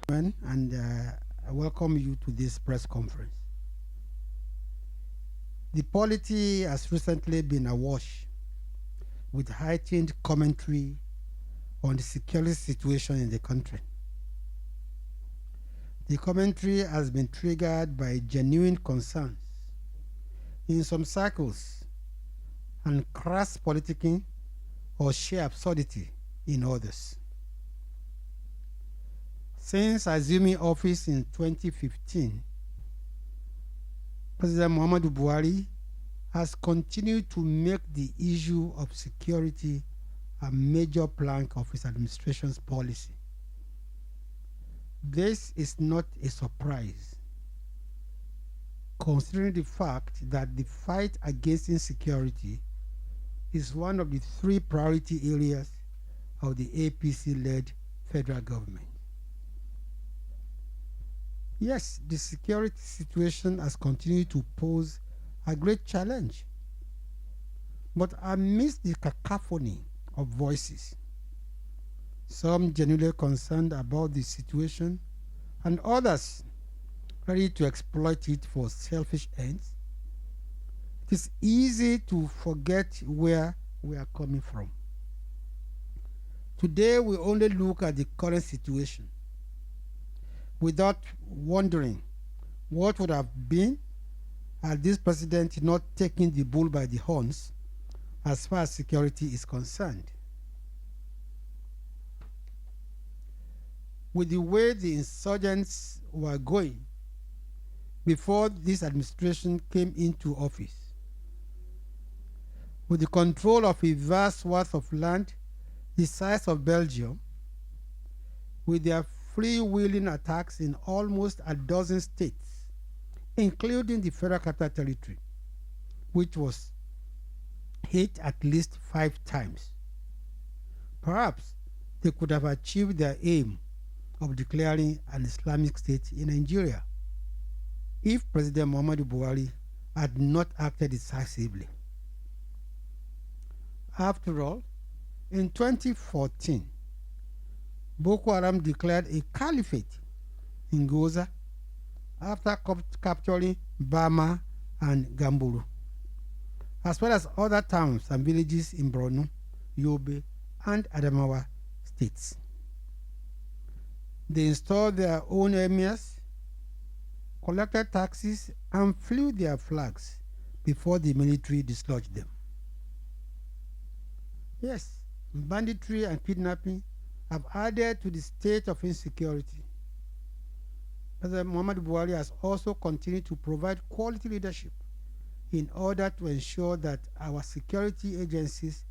And I welcome you to this press conference. The polity has recently been awash with heightened commentary on the security situation in the country. The commentary has been triggered by genuine concerns in some circles and crass politicking or sheer absurdity in others. Since assuming office in 2015, President Muhammadu Buhari has continued to make the issue of security a major plank of his administration's policy. This is not a surprise, considering the fact that the fight against insecurity is one of the three priority areas of the APC-led federal government. Yes, the security situation has continued to pose a great challenge, but amidst the cacophony of voices, some genuinely concerned about the situation and others ready to exploit it for selfish ends, it is easy to forget where we are coming from. Today we only look at the current situation without wondering what would have been had this president not taken the bull by the horns as far as security is concerned. With the way the insurgents were going before this administration came into office, with the control of a vast swath of land the size of Belgium, with their freewheeling attacks in almost a dozen states, including the Federal Capital Territory, which was hit at least 5 times. Perhaps they could have achieved their aim of declaring an Islamic State in Nigeria if President Muhammadu Buhari had not acted decisively. After all, in 2014, Boko Haram declared a caliphate in Goza after capturing Bama and Gamburu, as well as other towns and villages in Borno, Yobe, and Adamawa states. They installed their own emirs, collected taxes, and flew their flags before the military dislodged them. Yes, banditry and kidnapping have added to the state of insecurity. President Muhammadu Buhari has also continued to provide quality leadership in order to ensure that our security agencies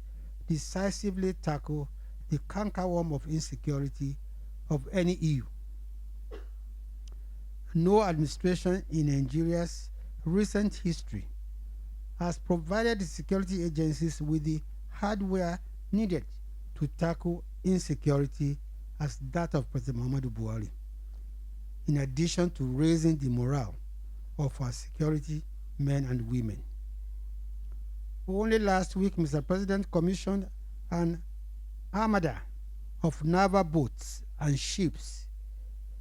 decisively tackle the cankerworm of insecurity of any EU. No administration in Nigeria's recent history has provided the security agencies with the hardware needed to tackle insecurity as that of President Muhammadu Buhari, in addition to raising the morale of our security men and women. Only last week, Mr. President commissioned an armada of naval boats and ships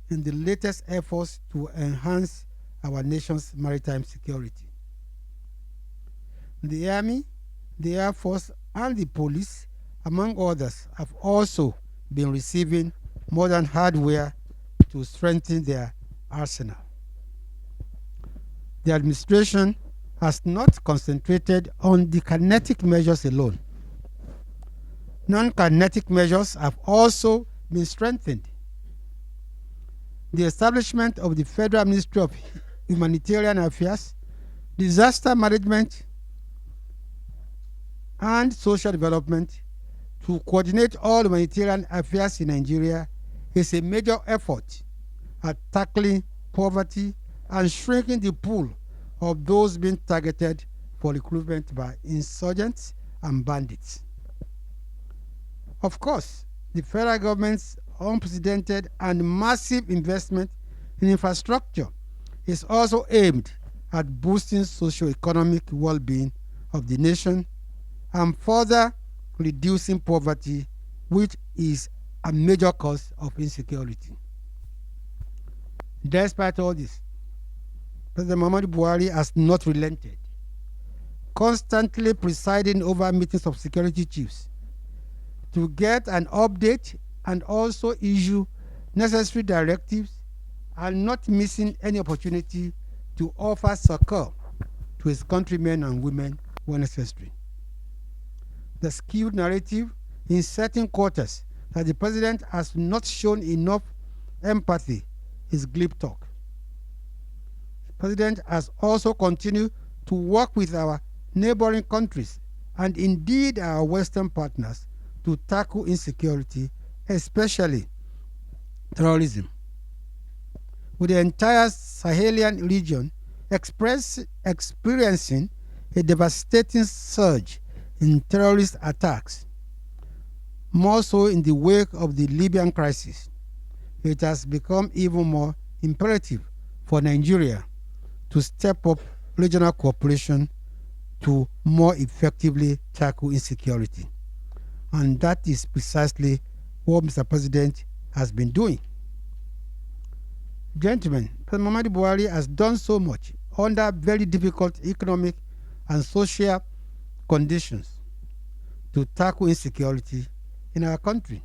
in the latest efforts to enhance our nation's maritime security. The Army, the Air Force, and the police, among others, have also been receiving modern hardware to strengthen their arsenal. The administration has not concentrated on the kinetic measures alone. Non-kinetic measures have also been strengthened. The establishment of the Federal Ministry of Humanitarian Affairs, Disaster Management, and Social Development to coordinate all humanitarian affairs in Nigeria is a major effort at tackling poverty and shrinking the pool of those being targeted for recruitment by insurgents and bandits. Of course, the federal government's unprecedented and massive investment in infrastructure is also aimed at boosting socio-economic well-being of the nation and further reducing poverty, which is a major cause of insecurity. Despite all this, President Muhammadu Buhari has not relented, constantly presiding over meetings of security chiefs to get an update and also issue necessary directives, and not missing any opportunity to offer succor to his countrymen and women when necessary. The skewed narrative in certain quarters that the president has not shown enough empathy is glib talk. The president has also continued to work with our neighboring countries and indeed our Western partners to tackle insecurity, especially terrorism. With the entire Sahelian region experiencing a devastating surge in terrorist attacks, more so in the wake of the Libyan crisis, it has become even more imperative for Nigeria to step up regional cooperation to more effectively tackle insecurity. And that is precisely what Mr. President has been doing. Gentlemen, President Muhammadu Buhari has done so much under very difficult economic and social conditions to tackle insecurity in our country.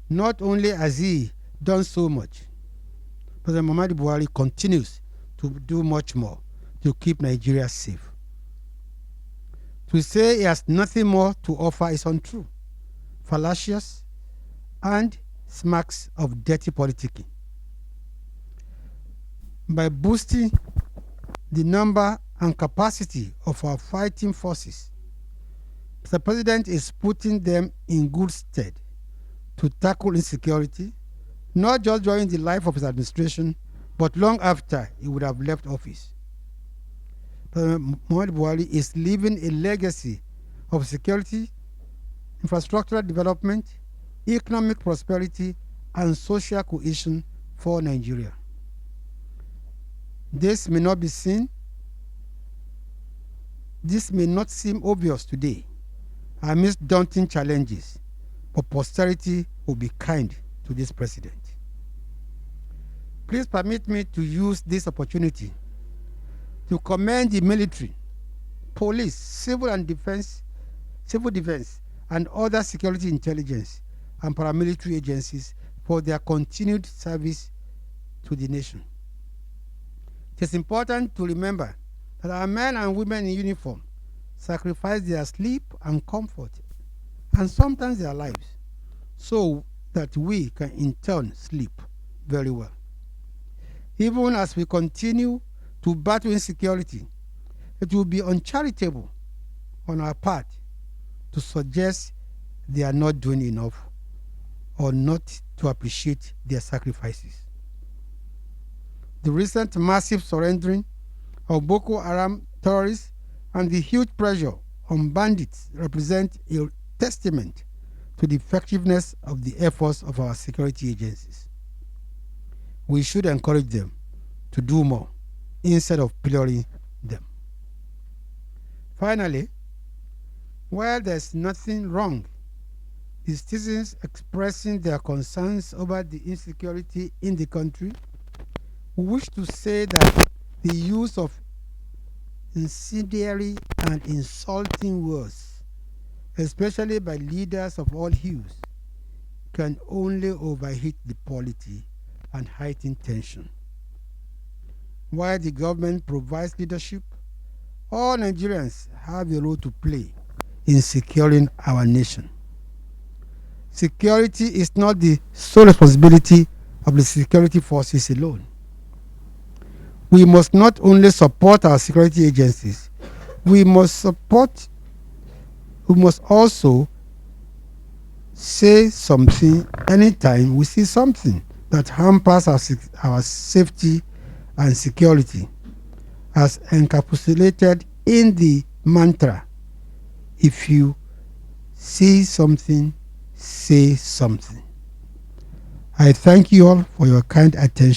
Not only has he done so much, President Muhammadu Buhari continues to do much more to keep Nigeria safe. To say he has nothing more to offer is untrue, fallacious, and smacks of dirty politicking. By boosting the number and capacity of our fighting forces, the president is putting them in good stead to tackle insecurity, not just during the life of his administration, but long after he would have left office. President Muhammadu Buhari is leaving a legacy of security, infrastructural development, economic prosperity, and social cohesion for Nigeria. This may not seem obvious today amidst daunting challenges, but posterity will be kind to this president. Please permit me to use this opportunity to commend the military, police, civil defense, and other security intelligence and paramilitary agencies for their continued service to the nation. It is important to remember that our men and women in uniform sacrifice their sleep and comfort, and sometimes their lives, so that we can in turn sleep very well. Even as we continue to battle insecurity, it will be uncharitable on our part to suggest they are not doing enough or not to appreciate their sacrifices. The recent massive surrendering of Boko Haram terrorists and the huge pressure on bandits represent a testament to the effectiveness of the efforts of our security agencies. We should encourage them to do more instead of pillorying them. Finally, while there's nothing wrong with citizens expressing their concerns over the insecurity in the country, we wish to say that the use of incendiary and insulting words, especially by leaders of all hues, can only overheat the polity and heighten tension. While the government provides leadership, all Nigerians have a role to play in securing our nation. Security is not the sole responsibility of the security forces alone. We must not only support our security agencies, we must also say something anytime we see something that hampers our safety and security, as encapsulated in the mantra, if you see something, say something. I thank you all for your kind attention.